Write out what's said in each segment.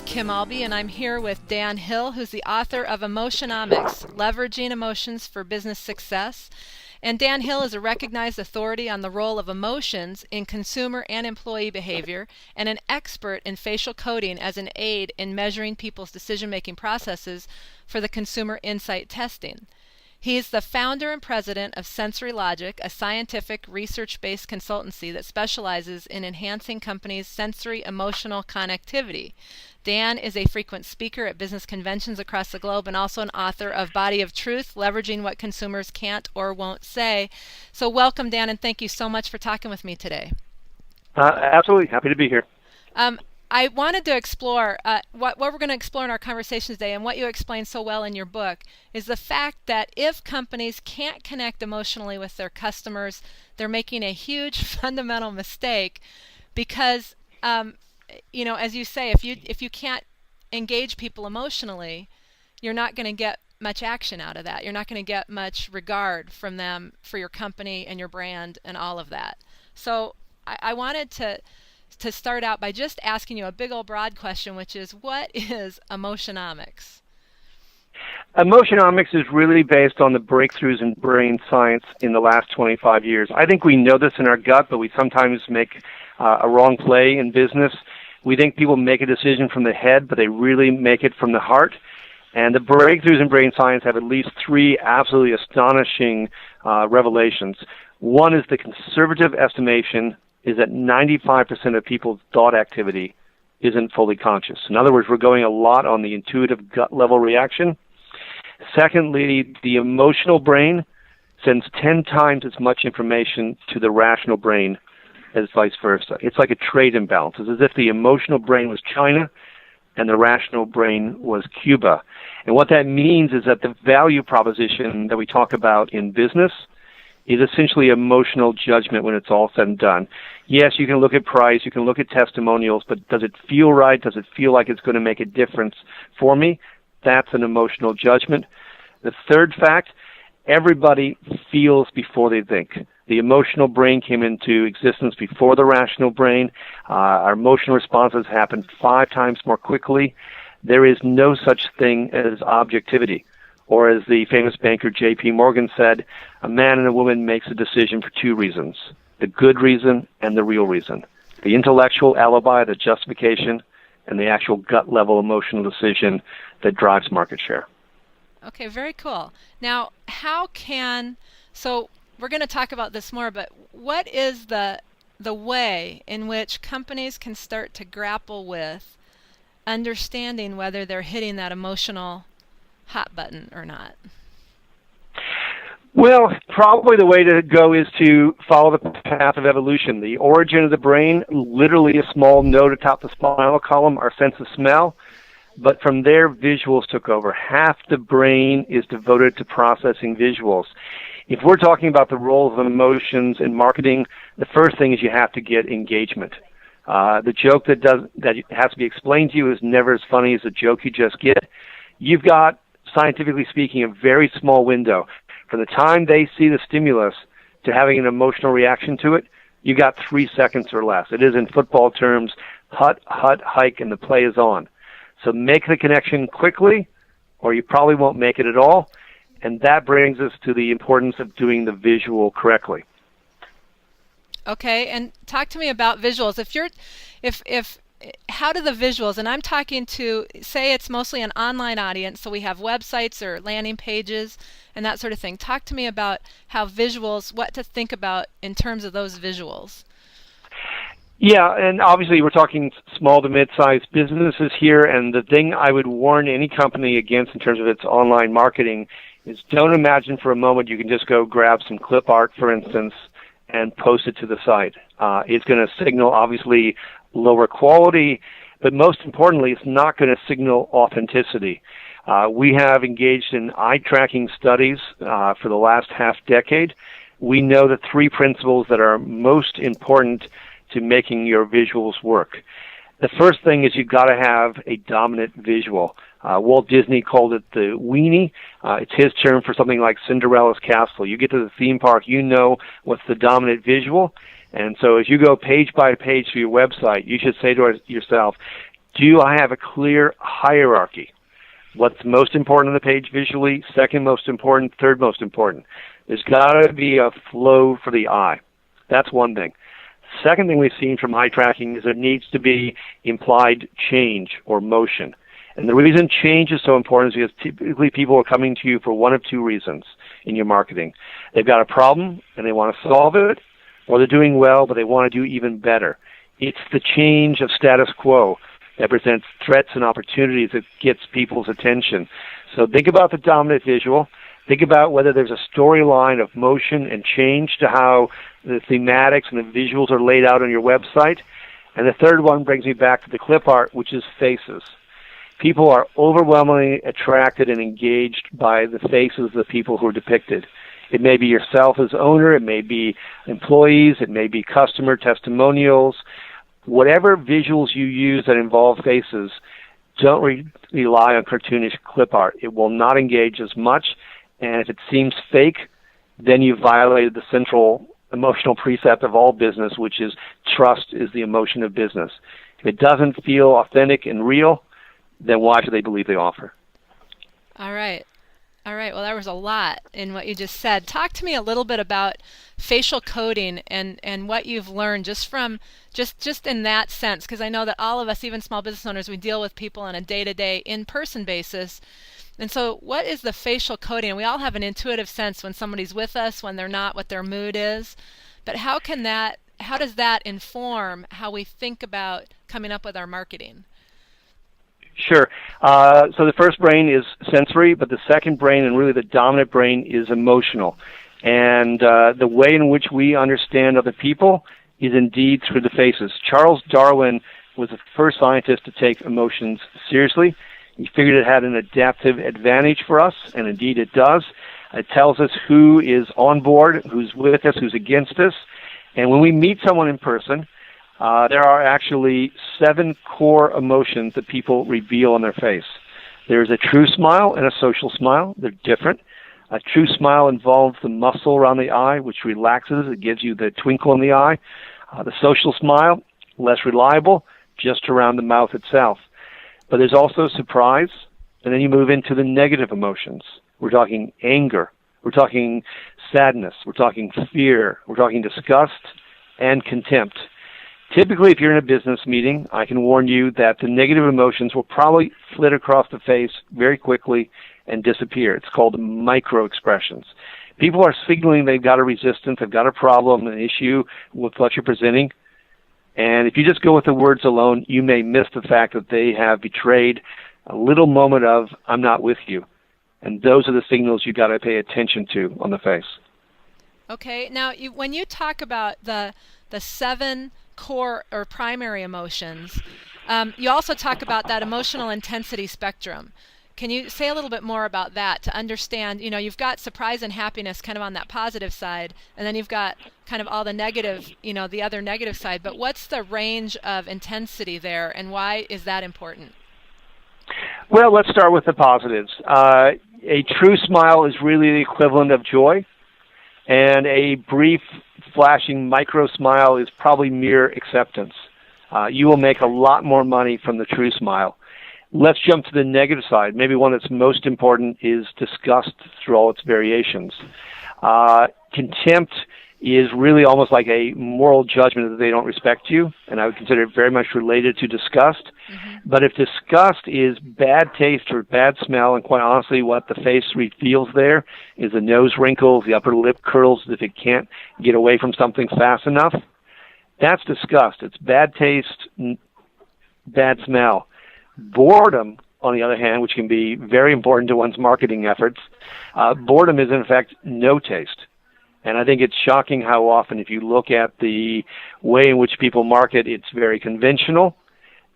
Kim Albee, and I'm here with Dan Hill, who's the author of Emotionomics, Leveraging Emotions for Business Success. And Dan Hill is a recognized authority on the role of emotions in consumer and employee behavior, and an expert in facial coding as an aid in measuring people's decision-making processes for the consumer insight testing. He is the founder and president of Sensory Logic, a scientific, research-based consultancy that specializes in enhancing companies' sensory-emotional connectivity. Dan is a frequent speaker at business conventions across the globe and also an author of Body of Truth, Leveraging What Consumers Can't or Won't Say. So welcome, Dan, and thank you so much for talking with me today. Absolutely. Happy to be here. I wanted to explore what we're going to explore in our conversation today, and what you explained so well in your book is the fact that if companies can't connect emotionally with their customers, they're making a huge fundamental mistake because, as you say, if you can't engage people emotionally, you're not going to get much action out of that. You're not going to get much regard from them for your company and your brand and all of that. So I wanted to start out by just asking you a big old broad question, which is, what is Emotionomics? Emotionomics is really based on the breakthroughs in brain science in the last 25 years. I think we know this in our gut, but we sometimes make a wrong play in business. We think people make a decision from the head, but they really make it from the heart. And the breakthroughs in brain science have at least three absolutely astonishing revelations. One is the conservative estimation is that 95% of people's thought activity isn't fully conscious. In other words, we're going a lot on the intuitive gut level reaction. Secondly, the emotional brain sends 10 times as much information to the rational brain as vice versa. It's like a trade imbalance. It's as if the emotional brain was China and the rational brain was Cuba. And what that means is that the value proposition that we talk about in business is essentially emotional judgment when it's all said and done. Yes, you can look at price, you can look at testimonials, but does it feel right? Does it feel like it's going to make a difference for me? That's an emotional judgment. The third fact, everybody feels before they think. The emotional brain came into existence before the rational brain. Our emotional responses happen 5 times more quickly. There is no such thing as objectivity. Or as the famous banker J.P. Morgan said, a man and a woman makes a decision for 2 reasons, the good reason and the real reason. The intellectual alibi, the justification, and the actual gut-level emotional decision that drives market share. Okay, very cool. Now, so we're going to talk about this more, but what is the way in which companies can start to grapple with understanding whether they're hitting that emotional hot button or not? Well, probably the way to go is to follow the path of evolution. The origin of the brain, literally a small node atop the spinal column, our sense of smell. But from there, visuals took over. Half the brain is devoted to processing visuals. If we're talking about the role of emotions in marketing, the first thing is you have to get engagement. The joke that has to be explained to you is never as funny as the joke you just get. You've got, scientifically speaking, a very small window. From the time they see the stimulus to having an emotional reaction to it, you got 3 seconds or less. It is, in football terms, hut, hike, and the play is on. So make the connection quickly, or you probably won't make it at all. And that brings us to the importance of doing the visual correctly. Okay, and talk to me about visuals. How do the visuals, and I'm talking to, say it's mostly an online audience, so we have websites or landing pages and that sort of thing. Talk to me about how visuals, what to think about in terms of those visuals. Yeah, and obviously we're talking small to mid-sized businesses here, and the thing I would warn any company against in terms of its online marketing is don't imagine for a moment you can just go grab some clip art, for instance, and post it to the site. It's going to signal, obviously, lower quality, but most importantly, it's not going to signal authenticity. We have engaged in eye-tracking studies for the last half-decade. We know the 3 principles that are most important to making your visuals work. The first thing is you've got to have a dominant visual. Walt Disney called it the weenie. It's his term for something like Cinderella's castle. You get to the theme park, you know what's the dominant visual. And so as you go page by page through your website, you should say to yourself, Do I have a clear hierarchy? What's most important on the page visually, second most important, third most important? There's got to be a flow for the eye. That's one thing. Second thing we've seen from eye tracking is there needs to be implied change or motion. And the reason change is so important is because typically people are coming to you for one of two reasons in your marketing. They've got a problem and they want to solve it, or they're doing well but they want to do even better. It's the change of status quo that presents threats and opportunities that gets people's attention. So think about the dominant visual. Think about whether there's a storyline of motion and change to how the thematics and the visuals are laid out on your website. And the third one brings me back to the clip art, which is faces. People are overwhelmingly attracted and engaged by the faces of the people who are depicted. It may be yourself as owner, it may be employees, it may be customer testimonials. Whatever visuals you use that involve faces, don't rely on cartoonish clip art. It will not engage as much, and if it seems fake, then you've violated the central emotional precept of all business, which is trust is the emotion of business. If it doesn't feel authentic and real, then why should they believe the offer? All right. Well, there was a lot in what you just said. Talk to me a little bit about facial coding and what you've learned just in that sense, because I know that all of us, even small business owners, we deal with people on a day-to-day in-person basis. And so what is the facial coding? We all have an intuitive sense when somebody's with us, when they're not, what their mood is. But how does that inform how we think about coming up with our marketing? Sure. So the first brain is sensory, but the second brain, and really the dominant brain, is emotional. And the way in which we understand other people is indeed through the faces. Charles Darwin was the first scientist to take emotions seriously. He figured it had an adaptive advantage for us, and indeed it does. It tells us who is on board, who's with us, who's against us. And when we meet someone in person, there are actually 7 core emotions that people reveal on their face. There's a true smile and a social smile. They're different. A true smile involves the muscle around the eye, which relaxes. It gives you the twinkle in the eye. The social smile, less reliable, just around the mouth itself. But there's also surprise, and then you move into the negative emotions. We're talking anger. We're talking sadness. We're talking fear. We're talking disgust and contempt. Typically, if you're in a business meeting, I can warn you that the negative emotions will probably flit across the face very quickly and disappear. It's called micro-expressions. People are signaling they've got a resistance, they've got a problem, an issue with what you're presenting. And if you just go with the words alone, you may miss the fact that they have betrayed a little moment of, I'm not with you. And those are the signals you've got to pay attention to on the face. Okay. Now, when you talk about the 7 core or primary emotions, you also talk about that emotional intensity spectrum. Can you say a little bit more about that to understand, you've got surprise and happiness kind of on that positive side, and then you've got kind of all the negative, the other negative side, but what's the range of intensity there, and why is that important? Well, let's start with the positives. A true smile is really the equivalent of joy, and a brief, flashing micro smile is probably mere acceptance. You will make a lot more money from the true smile. Let's jump to the negative side. Maybe one that's most important is disgust through all its variations. Contempt is really almost like a moral judgment that they don't respect you, and I would consider it very much related to disgust. Mm-hmm. But if disgust is bad taste or bad smell, and quite honestly what the face reveals there is the nose wrinkles, the upper lip curls, if it can't get away from something fast enough, that's disgust. It's bad taste, bad smell. Boredom, on the other hand, which can be very important to one's marketing efforts, boredom is in fact no taste. And I think it's shocking how often, if you look at the way in which people market, it's very conventional,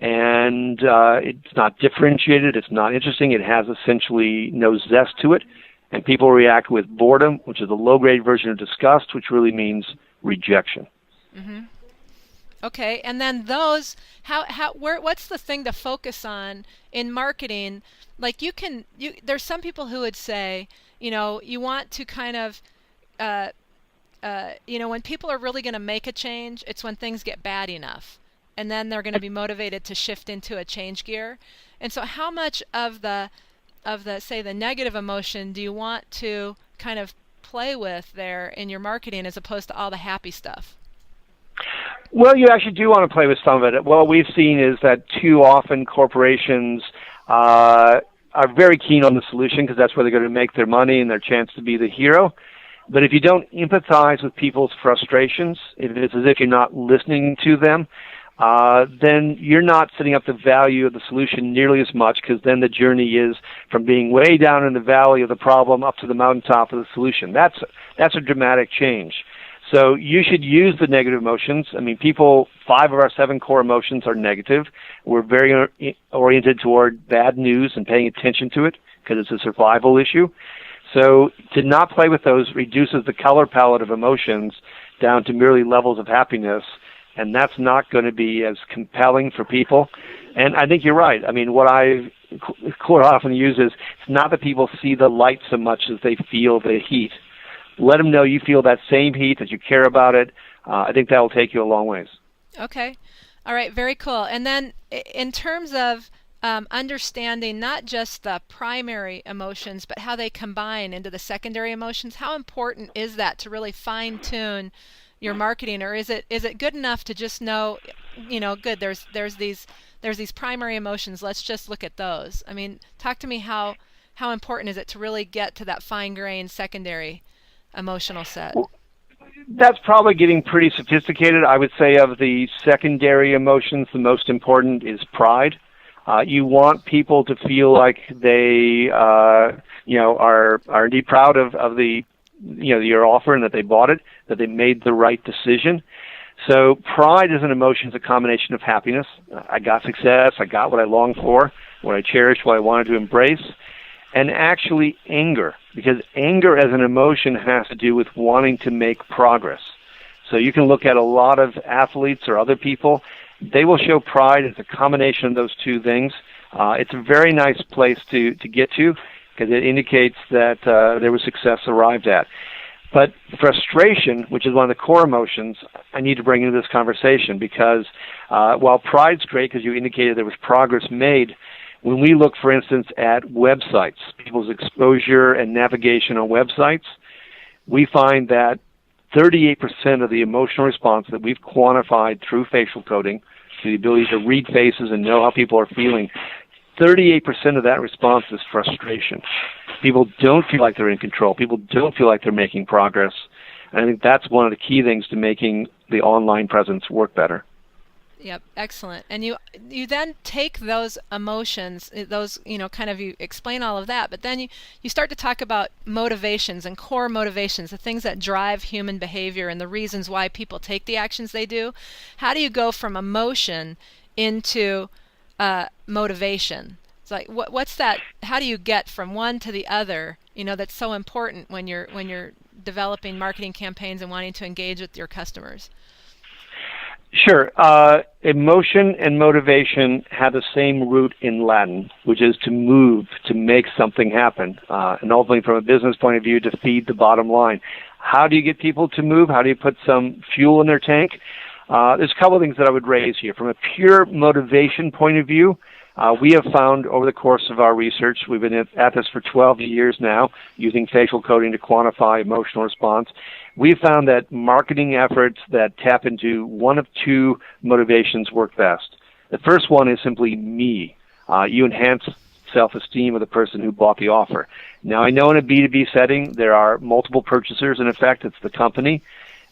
and it's not differentiated, it's not interesting, it has essentially no zest to it, and people react with boredom, which is a low-grade version of disgust, which really means rejection. Mm-hmm. Okay, and then those, what's the thing to focus on in marketing? Like there's some people who would say, you want to kind of, when people are really going to make a change, it's when things get bad enough. and then they're going to be motivated to shift into a change gear. And so how much of the say the negative emotion do you want to kind of play with there in your marketing as opposed to all the happy stuff? Well, you actually do want to play with some of it. What we've seen is that too often corporations are very keen on the solution because that's where they're going to make their money and their chance to be the hero. But if you don't empathize with people's frustrations, if it's as if you're not listening to them, then you're not setting up the value of the solution nearly as much, because then the journey is from being way down in the valley of the problem up to the mountaintop of the solution. That's a dramatic change. So you should use the negative emotions. I mean, 5 of our 7 core emotions are negative. We're very oriented toward bad news and paying attention to it because it's a survival issue. So to not play with those reduces the color palette of emotions down to merely levels of happiness, and that's not going to be as compelling for people. And I think you're right. I mean, what I quite often use is it's not that people see the light so much as they feel the heat. Let them know you feel that same heat, that you care about it. I think that will take you a long ways. Okay. All right. Very cool. And then in terms of understanding not just the primary emotions, but how they combine into the secondary emotions, how important is that to really fine-tune your marketing? Or is it good enough to just know, good, there's these primary emotions, let's just look at those? I mean, talk to me how important is it to really get to that fine-grained secondary emotional set? Well, that's probably getting pretty sophisticated. I would say of the secondary emotions, the most important is pride. You want people to feel like they, are indeed proud of the, your offer, and that they bought it, that they made the right decision. So pride is an emotion. It's a combination of happiness. I got success. I got what I longed for, what I cherished, what I wanted to embrace. And actually anger, because anger as an emotion has to do with wanting to make progress. So you can look at a lot of athletes or other people. They will show pride. It's a combination of those two things. It's a very nice place to get to, because it indicates that there was success arrived at. But frustration, which is one of the core emotions, I need to bring into this conversation, because while pride's great because you indicated there was progress made, when we look, for instance, at websites, people's exposure and navigation on websites, we find that 38% of the emotional response that we've quantified through facial coding, the ability to read faces and know how people are feeling, 38% of that response is frustration. People don't feel like they're in control. People don't feel like they're making progress. And I think that's one of the key things to making the online presence work better. Yep, excellent. And you then take those emotions, those, kind of, you explain all of that, but then you start to talk about motivations and core motivations, the things that drive human behavior and the reasons why people take the actions they do. How do you go from emotion into motivation? It's like, what's that? How do you get from one to the other? That's so important when you're developing marketing campaigns and wanting to engage with your customers. Sure. Emotion and motivation have the same root in Latin, which is to move, to make something happen, and ultimately from a business point of view, to feed the bottom line. How do you get people to move? How do you put some fuel in their tank? There's a couple of things that I would raise here. From a pure motivation point of view, we have found over the course of our research, we've been at this for 12 years now, using facial coding to quantify emotional response. We found that marketing efforts that tap into one of two motivations work best. The first one is simply me. You enhance self-esteem of the person who bought the offer. Now, I know in a B2B setting, there are multiple purchasers. In effect, it's the company.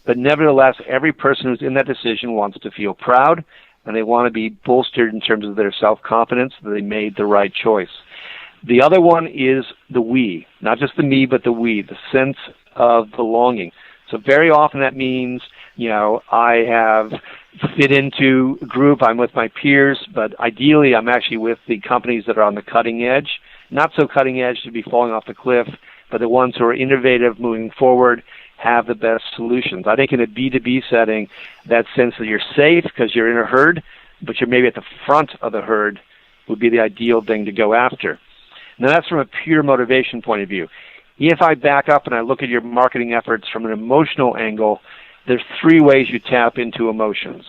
But nevertheless, every person who's in that decision wants to feel proud, and they want to be bolstered in terms of their self-confidence that they made the right choice. The other one is the we, not just the me, but the we, the sense of belonging. So very often that means, I have fit into a group, I'm with my peers, but ideally I'm actually with the companies that are on the cutting edge. Not so cutting edge to be falling off the cliff, but the ones who are innovative, moving forward, have the best solutions. I think in a B2B setting, that sense that you're safe because you're in a herd, but you're maybe at the front of the herd would be the ideal thing to go after. Now that's from a pure motivation point of view. If I back up and I look at your marketing efforts from an emotional angle, there's 3 ways you tap into emotions.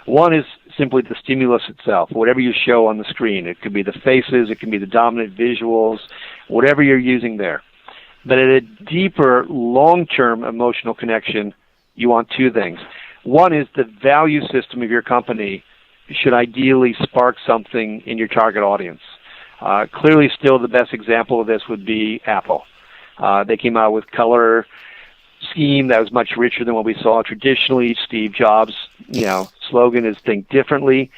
One is simply the stimulus itself, whatever you show on the screen. It could be the faces, it can be the dominant visuals, whatever you're using there. But at a deeper, long-term emotional connection, you want two things. One is the value system of your company should ideally spark something in your target audience. Clearly, still the best example of this would be Apple. They came out with color scheme that was much richer than what we saw traditionally. Steve Jobs' slogan is "Think differently."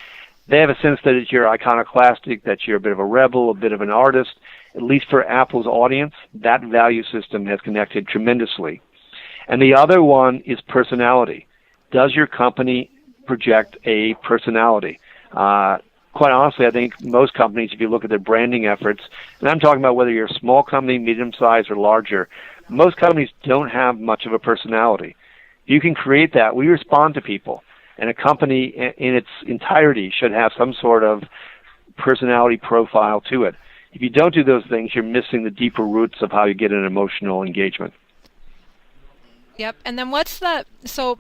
They have a sense that it's you're iconoclastic, that you're a bit of a rebel, a bit of an artist. At least for Apple's audience, that value system has connected tremendously. And the other one is personality. Does your company project a personality? Quite honestly, I think most companies, if you look at their branding efforts, and I'm talking about whether you're a small company, medium-sized, or larger, most companies don't have much of a personality. You can create that. We respond to people, and a company in its entirety should have some sort of personality profile to it. If you don't do those things, you're missing the deeper roots of how you get an emotional engagement. Yep. And then so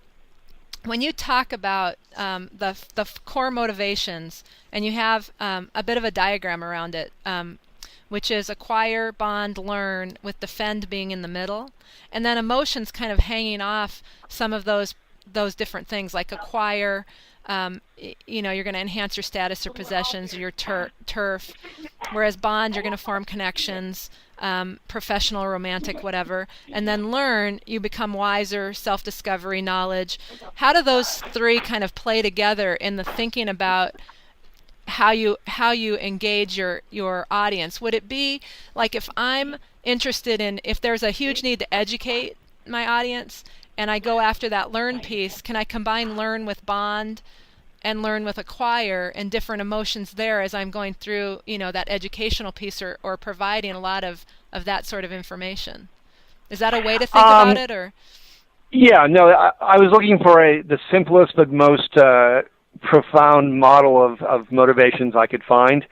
when you talk about the core motivations, and you have a bit of a diagram around it, which is acquire, bond, learn, with defend being in the middle, and then emotions kind of hanging off some of those different things, like acquire, you're going to enhance your status or possessions or your turf, whereas bond, you're going to form connections, professional, romantic, whatever, and then learn, you become wiser, self-discovery, knowledge. How do those three kind of play together in the thinking about how you engage your audience? Would it be like, if I'm interested in, if there's a huge need to educate my audience and I go after that learn piece, can I combine learn with bond and learn with acquire, and different emotions there as I'm going through that educational piece, or providing a lot of that sort of information? Is that a way to think about it? Or yeah, no, I was looking for the simplest but most profound model of motivations I could find.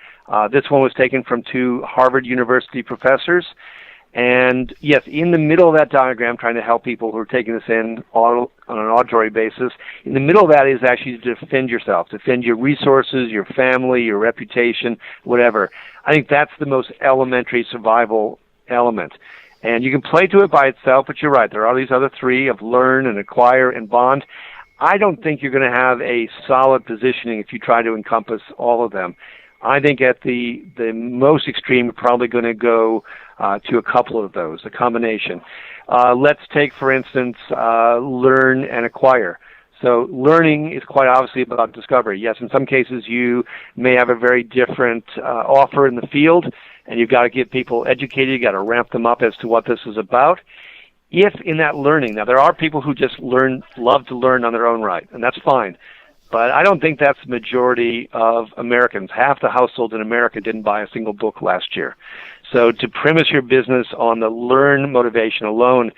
This one was taken from two Harvard University professors. And yes, in the middle of that diagram, trying to help people who are taking this in on an auditory basis, in the middle of that is actually to defend yourself, defend your resources, your family, your reputation, whatever. I think that's the most elementary survival element. And you can play to it by itself, but you're right. There are these other three of learn and acquire and bond. I don't think you're going to have a solid positioning if you try to encompass all of them. I think at the most extreme, you're probably going to go to a couple of those, a combination. Let's take, for instance, learn and acquire. So learning is quite obviously about discovery. Yes, in some cases you may have a very different offer in the field, and you've got to get people educated. You've got to ramp them up as to what this is about. If in that learning, now there are people who just love to learn on their own right, and that's fine. But I don't think that's the majority of Americans. Half the households in America didn't buy a single book last year. So to premise your business on the learn motivation alone,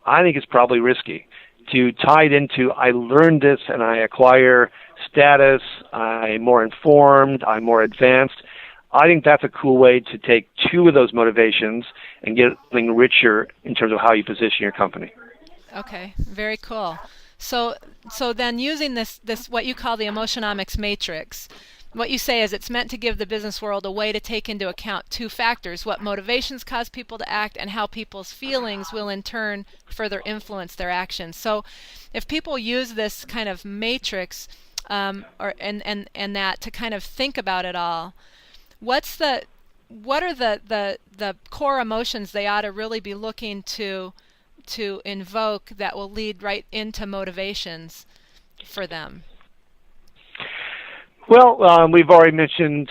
I think it's probably risky. To tie it into, I learned this and I acquire status, I'm more informed, I'm more advanced, I think that's a cool way to take two of those motivations and get something richer in terms of how you position your company. Okay, very cool. So then, using this what you call the Emotionomics matrix, what you say is it's meant to give the business world a way to take into account two factors: what motivations cause people to act, and how people's feelings will in turn further influence their actions. So if people use this kind of matrix and that to kind of think about it all, what are the core emotions they ought to really be looking to invoke that will lead right into motivations for them? Well, we've already mentioned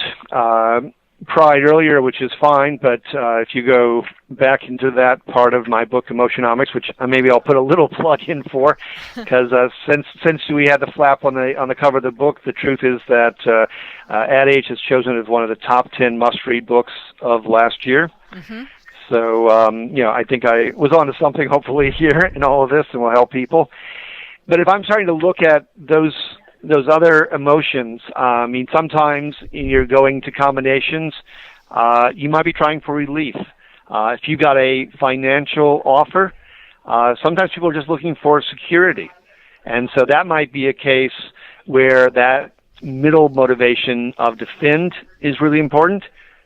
pride earlier, which is fine, but if you go back into that part of my book, Emotionomics, which maybe I'll put a little plug in for, because since we had the flap on the cover of the book, the truth is that Ad Age has chosen it as one of the top 10 must-read books of last year. Mm-hmm. So, I think I was onto something, hopefully, here in all of this, and will help people. But if I'm starting to look at those other emotions, sometimes you're going to combinations. You might be trying for relief. If you got a financial offer, sometimes people are just looking for security. And so that might be a case where that middle motivation of defend is really important.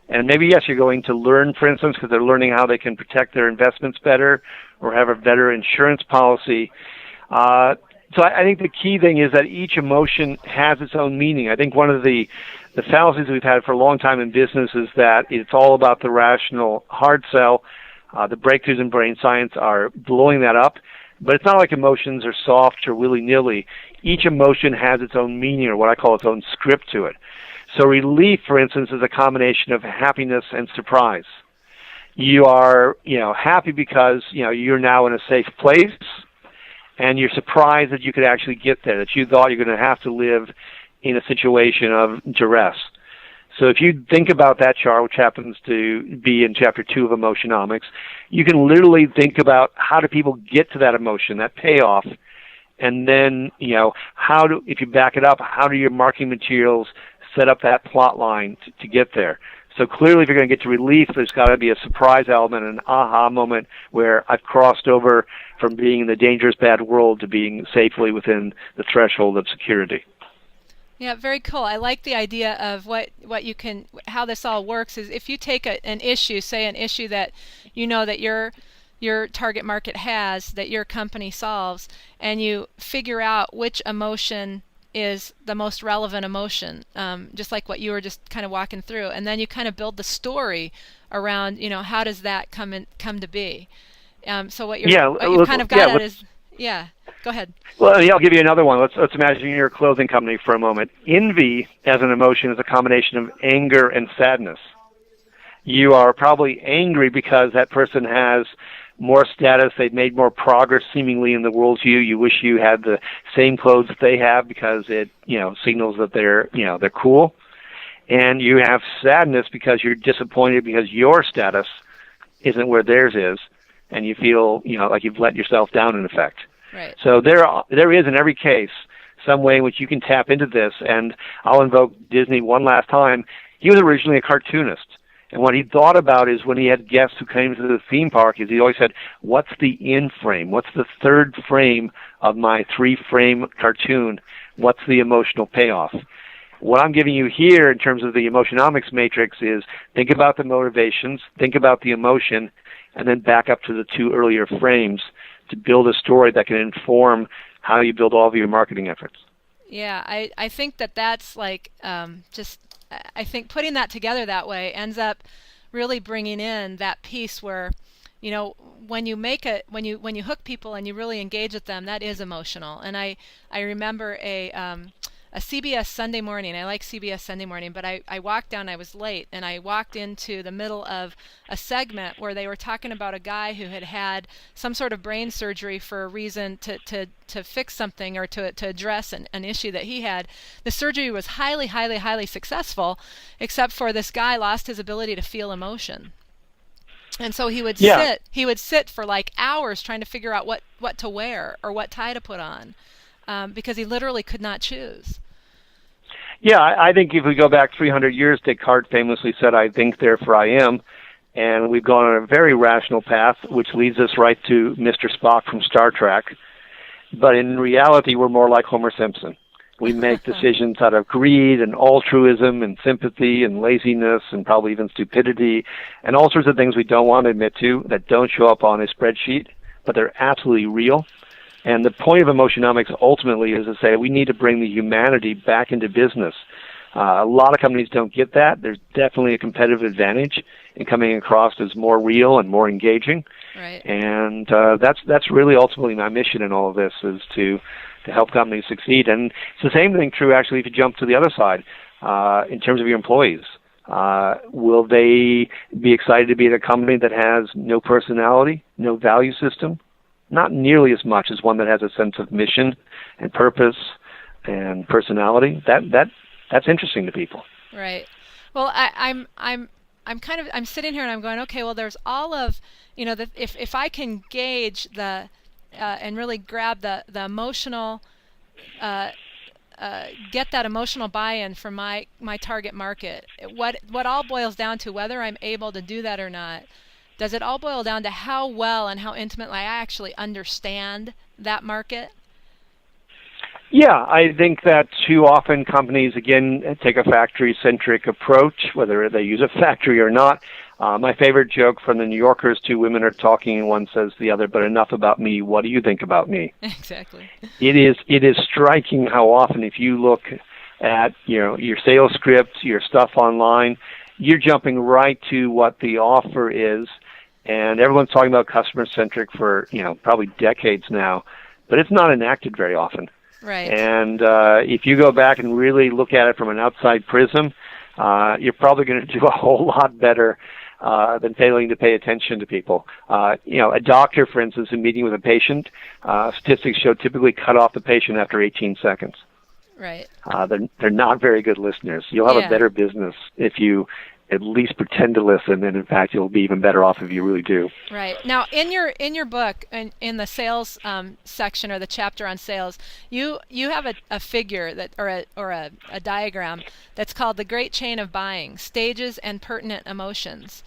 And maybe, yes, you're going to learn, for instance, because they're learning how they can protect their investments better or have a better insurance policy. So I think the key thing is that each emotion has its own meaning. I think one of the fallacies we've had for a long time in business is that it's all about the rational hard sell. The breakthroughs in brain science are blowing that up. But it's not like emotions are soft or willy-nilly. Each emotion has its own meaning, or what I call its own script to it. So relief, for instance, is a combination of happiness and surprise. You are, happy because, you're now in a safe place, and you're surprised that you could actually get there, that you thought you're going to have to live in a situation of duress. So if you think about that chart, which happens to be in Chapter 2 of Emotionomics, you can literally think about how do people get to that emotion, that payoff, and then, if you back it up, how do your marketing materials set up that plot line to get there? So clearly, if you're going to get to relief, there's got to be a surprise element, an aha moment where I've crossed over from being in the dangerous bad world to being safely within the threshold of security. Yeah, very cool. I like the idea of how this all works is if you take an issue, say an issue that that your target market has, that your company solves, and you figure out which emotion is the most relevant emotion, just like what you were just kind of walking through, and then you kind of build the story around, how does that come to be? So what you've kind of got at is, go ahead. Well, I'll give you another one. Let's imagine you're a clothing company for a moment. Envy as an emotion is a combination of anger and sadness. You are probably angry because that person has more status, they've made more progress seemingly in the world to you. You wish you had the same clothes that they have because it, signals that they're cool. And you have sadness because you're disappointed because your status isn't where theirs is, and you feel, like you've let yourself down in effect. Right. So there is in every case some way in which you can tap into this, and I'll invoke Disney one last time. He was originally a cartoonist. And what he thought about is when he had guests who came to the theme park is he always said, what's the in frame? What's the third frame of my 3-frame cartoon? What's the emotional payoff? What I'm giving you here in terms of the Emotionomics matrix is think about the motivations, think about the emotion, and then back up to the 2 earlier frames to build a story that can inform how you build all of your marketing efforts. Yeah, I think that's like I think putting that together that way ends up really bringing in that piece where, when you hook people and you really engage with them, that is emotional. And I remember a CBS Sunday morning. I like CBS Sunday morning, but I walked down, I was late, and I walked into the middle of a segment where they were talking about a guy who had some sort of brain surgery for a reason to fix something or to address an issue that he had. The surgery was highly, highly, highly successful, except for this guy lost his ability to feel emotion. And so he would sit for like hours trying to figure out what to wear or what tie to put on, because he literally could not choose. Yeah, I think if we go back 300 years, Descartes famously said, I think, therefore I am. And we've gone on a very rational path, which leads us right to Mr. Spock from Star Trek. But in reality, we're more like Homer Simpson. We make decisions out of greed and altruism and sympathy and laziness and probably even stupidity and all sorts of things we don't want to admit to that don't show up on a spreadsheet, but they're absolutely real. And the point of Emotionomics ultimately is to say we need to bring the humanity back into business. A lot of companies don't get that. There's definitely a competitive advantage in coming across as more real and more engaging. Right. And that's really ultimately my mission in all of this, is to help companies succeed. And it's the same thing true, actually, if you jump to the other side, in terms of your employees. Will they be excited to be at a company that has no personality, no value system? Not nearly as much as one that has a sense of mission and purpose and personality. That's interesting to people. Right. Well, I'm sitting here and I'm going, okay, well, there's all of, if I can gauge the and really grab the emotional, get that emotional buy-in from my target market. What all boils down to, whether I'm able to do that or not, does it all boil down to how well and how intimately I actually understand that market? Yeah, I think that too often companies, again, take a factory-centric approach, whether they use a factory or not. My favorite joke from the New Yorkers, two women are talking and one says to the other, but enough about me, what do you think about me? Exactly. It is striking how often, if you look at your sales script, your stuff online, you're jumping right to what the offer is, and everyone's talking about customer-centric for probably decades now, but it's not enacted very often. Right. And if you go back and really look at it from an outside prism, you're probably going to do a whole lot better than failing to pay attention to people. A doctor, for instance, in meeting with a patient, statistics show typically cut off the patient after 18 seconds. Right. They're not very good listeners. You'll have a better business if you at least pretend to listen, and in fact, you'll be even better off if you really do. Right. Now, in your book, in the sales section or the chapter on sales, you have a figure that or a diagram that's called the Great Chain of Buying: Stages and Pertinent Emotions.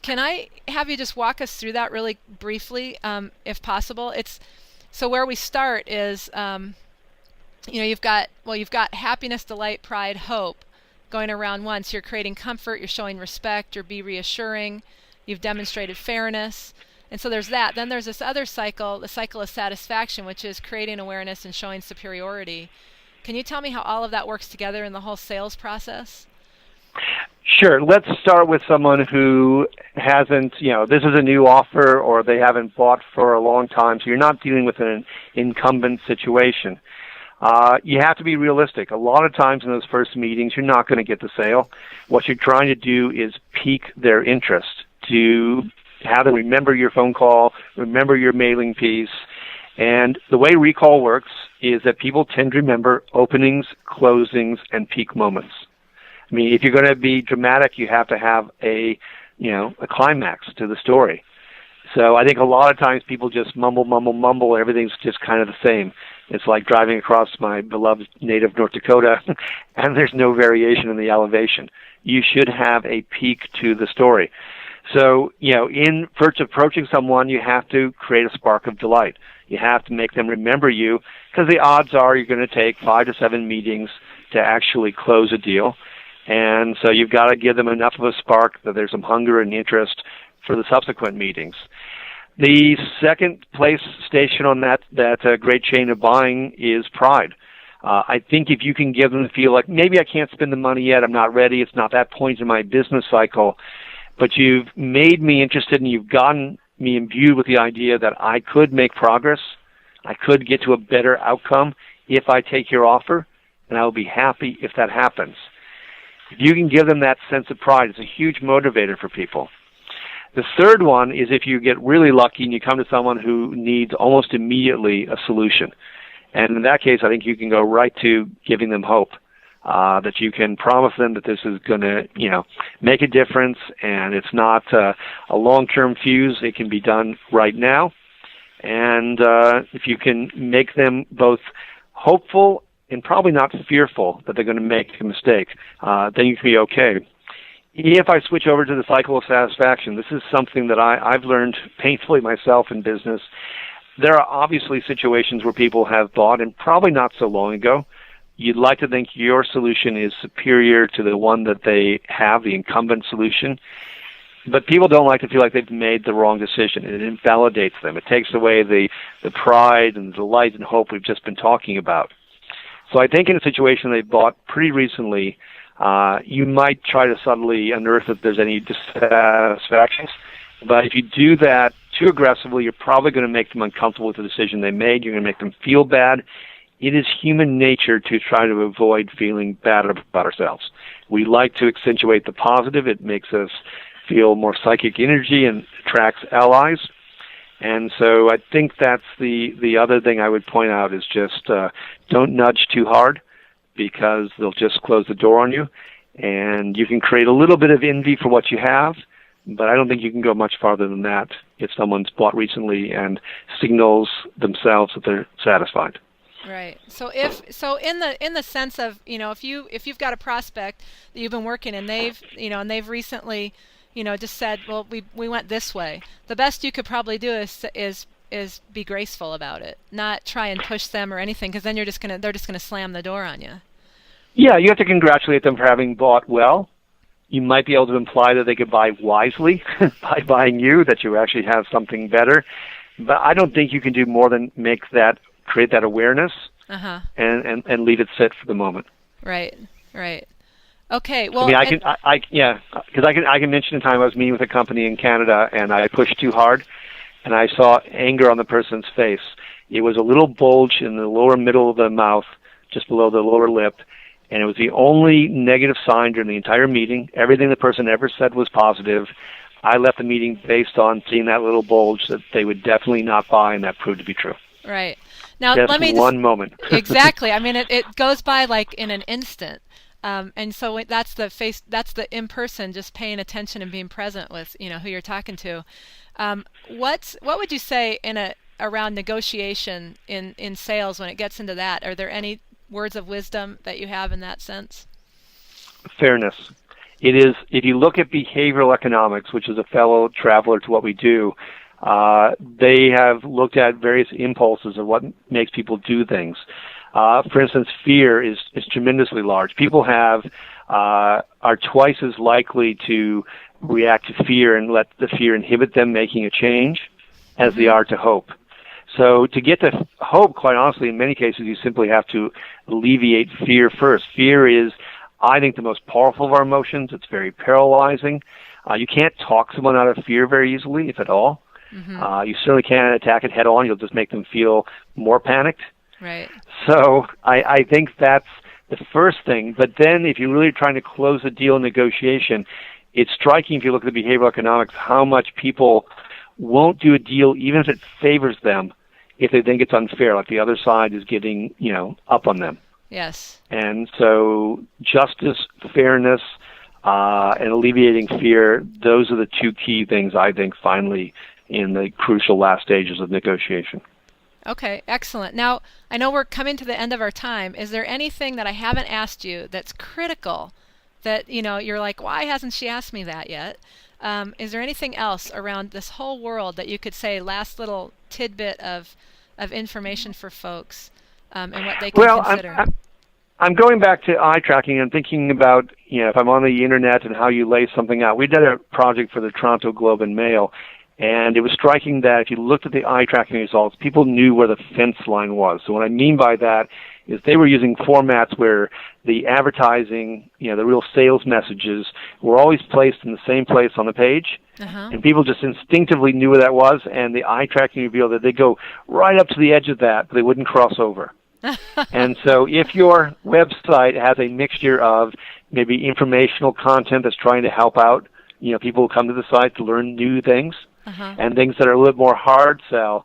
Can I have you just walk us through that really briefly, if possible? So where we start is, you've got happiness, delight, pride, hope going around once. You're creating comfort, you're showing respect, you're be reassuring, you've demonstrated fairness. And so there's that. Then there's this other cycle, the cycle of satisfaction, which is creating awareness and showing superiority. Can you tell me how all of that works together in the whole sales process? Sure. Let's start with someone who hasn't, this is a new offer or they haven't bought for a long time, so you're not dealing with an incumbent situation. You have to be realistic. A lot of times in those first meetings, you're not going to get the sale. What you're trying to do is pique their interest, to have them remember your phone call, remember your mailing piece. And the way recall works is that people tend to remember openings, closings, and peak moments. I mean, if you're going to be dramatic, you have to have a climax to the story. So I think a lot of times people just mumble, everything's just kind of the same. It's like driving across my beloved native North Dakota, and there's no variation in the elevation. You should have a peak to the story. So, in first approaching someone, you have to create a spark of delight. You have to make them remember you, because the odds are you're going to take 5 to 7 meetings to actually close a deal. And so you've got to give them enough of a spark that there's some hunger and interest for the subsequent meetings. The second place station on that great chain of buying is pride. I think if you can give them the feel like, maybe I can't spend the money yet, I'm not ready, it's not that point in my business cycle, but you've made me interested and you've gotten me imbued with the idea that I could make progress, I could get to a better outcome if I take your offer, and I will be happy if that happens. If you can give them that sense of pride, it's a huge motivator for people. The third one is if you get really lucky and you come to someone who needs almost immediately a solution. And in that case, I think you can go right to giving them hope, that you can promise them that this is going to, make a difference, and it's not a long-term fuse. It can be done right now. And if you can make them both hopeful and probably not fearful that they're going to make a mistake, then you can be okay. If I switch over to the cycle of satisfaction, this is something that I've learned painfully myself in business. There are obviously situations where people have bought, and probably not so long ago. You'd like to think your solution is superior to the one that they have, the incumbent solution. But people don't like to feel like they've made the wrong decision. It invalidates them. It takes away the pride and the delight and hope we've just been talking about. So I think in a situation they've bought pretty recently, you might try to subtly unearth if there's any dissatisfactions. But if you do that too aggressively, you're probably going to make them uncomfortable with the decision they made. You're going to make them feel bad. It is human nature to try to avoid feeling bad about ourselves. We like to accentuate the positive. It makes us feel more psychic energy and attracts allies. And so I think that's the other thing I would point out is just don't nudge too hard, because they'll just close the door on you. And you can create a little bit of envy for what you have, but I don't think you can go much farther than that if someone's bought recently and signals themselves that they're satisfied. Right. So in the sense of, if you've got a prospect that you've been working and they've recently, just said, well, we went this way. The best you could probably do is is be graceful about it, not try and push them or anything, because then they're just gonna slam the door on you. Yeah, you have to congratulate them for having bought well. You might be able to imply that they could buy wisely by buying you, that you actually have something better. But I don't think you can do more than create that awareness, and leave it sit for the moment. Right. Okay. Well, I mean, I can mention a time I was meeting with a company in Canada, and I pushed too hard, and I saw anger on the person's face. It was a little bulge in the lower middle of the mouth, just below the lower lip, and it was the only negative sign during the entire meeting. Everything the person ever said was positive. I left the meeting based on seeing that little bulge that they would definitely not buy, and that proved to be true. Right. Now, just one moment. Exactly. I mean, it goes by like in an instant. And so that's the in-person, just paying attention and being present with, who you're talking to. What would you say around negotiation in sales when it gets into that? Are there any words of wisdom that you have in that sense? Fairness. It is, if you look at behavioral economics, which is a fellow traveler to what we do, they have looked at various impulses of what makes people do things. For instance, fear is tremendously large. People are twice as likely to react to fear and let the fear inhibit them making a change as they are to hope. So to get to hope, quite honestly, in many cases, you simply have to alleviate fear first. Fear is, I think, the most powerful of our emotions. It's very paralyzing. You can't talk someone out of fear very easily, if at all. You certainly can't attack it head on. You'll just make them feel more panicked. Right. So I think that's the first thing. But then if you're really trying to close a deal in negotiation, it's striking, if you look at the behavioral economics, how much people won't do a deal even if it favors them if they think it's unfair, like the other side is getting, up on them. Yes. And so justice, fairness, and alleviating fear, those are the two key things, I think, finally, in the crucial last stages of negotiation. Okay, excellent. Now, I know we're coming to the end of our time. Is there anything that I haven't asked you that's critical that, you're like, why hasn't she asked me that yet? Is there anything else around this whole world that you could say, last little tidbit of information for folks and what they can consider? I'm going back to eye tracking and thinking about, if I'm on the internet and how you lay something out. We did a project for the Toronto Globe and Mail, and it was striking that if you looked at the eye tracking results, people knew where the fence line was. So what I mean by that is they were using formats where the advertising, the real sales messages were always placed in the same place on the page. And people just instinctively knew where that was, and the eye tracking revealed that they go right up to the edge of that, but they wouldn't cross over. And so if your website has a mixture of maybe informational content that's trying to help out, people who come to the site to learn new things, and things that are a little more hard sell,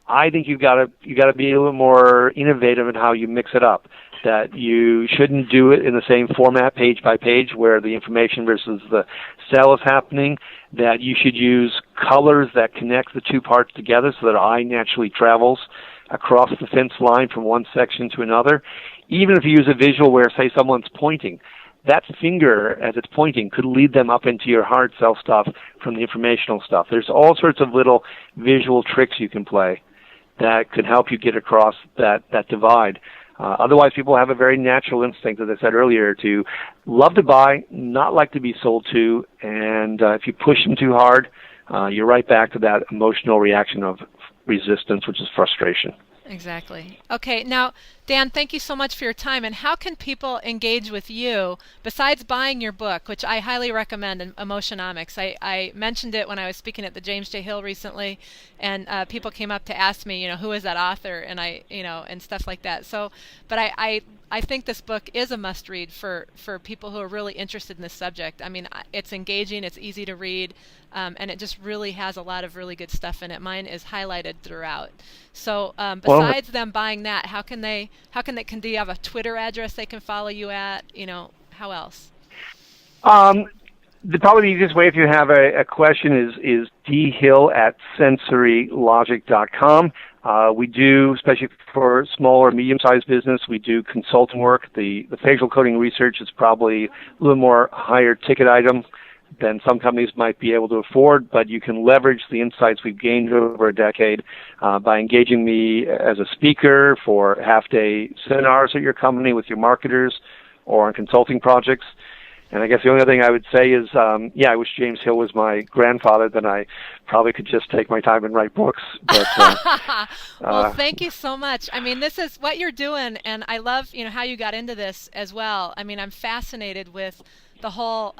I think you've got to be a little more innovative in how you mix it up. That you shouldn't do it in the same format, page by page, where the information versus the sell is happening. That you should use colors that connect the two parts together so that eye naturally travels across the fence line from one section to another. Even if you use a visual where, say, someone's pointing, that finger, as it's pointing, could lead them up into your hard sell stuff from the informational stuff. There's all sorts of little visual tricks you can play that could help you get across that divide. Otherwise, people have a very natural instinct, as I said earlier, to love to buy, not like to be sold to, and if you push them too hard, you're right back to that emotional reaction of resistance, which is frustration. Exactly. Okay, now, Dan, thank you so much for your time. And how can people engage with you besides buying your book, which I highly recommend, Emotionomics? I mentioned it when I was speaking at the James J. Hill recently, and people came up to ask me, who is that author, and and stuff like that. So, but I think this book is a must-read for people who are really interested in this subject. I mean, it's engaging, it's easy to read, and it just really has a lot of really good stuff in it. Mine is highlighted throughout. So, besides them buying that, do you have a Twitter address they can follow you at? How else? Probably the easiest way, if you have a question, is dhill@sensorylogic.com. We do, especially for small or medium-sized business, we do consulting work. The facial coding research is probably a little more higher ticket item, than some companies might be able to afford, but you can leverage the insights we've gained over a decade by engaging me as a speaker for half-day seminars at your company with your marketers or on consulting projects. And I guess the only other thing I would say is, I wish James Hill was my grandfather, then I probably could just take my time and write books. But, well, thank you so much. I mean, this is what you're doing, and I love, how you got into this as well. I mean, I'm fascinated with the whole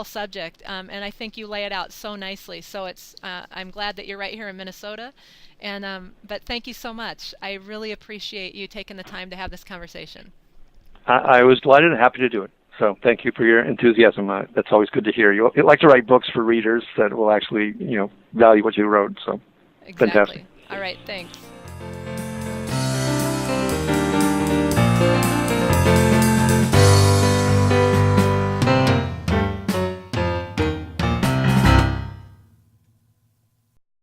subject, and I think you lay it out so nicely. So it's, I'm glad that you're right here in Minnesota, and but thank you so much. I really appreciate you taking the time to have this conversation. I was delighted and happy to do it. So thank you for your enthusiasm. That's always good to hear. You like to write books for readers that will actually, value what you wrote. So exactly. Fantastic. All right. Thanks.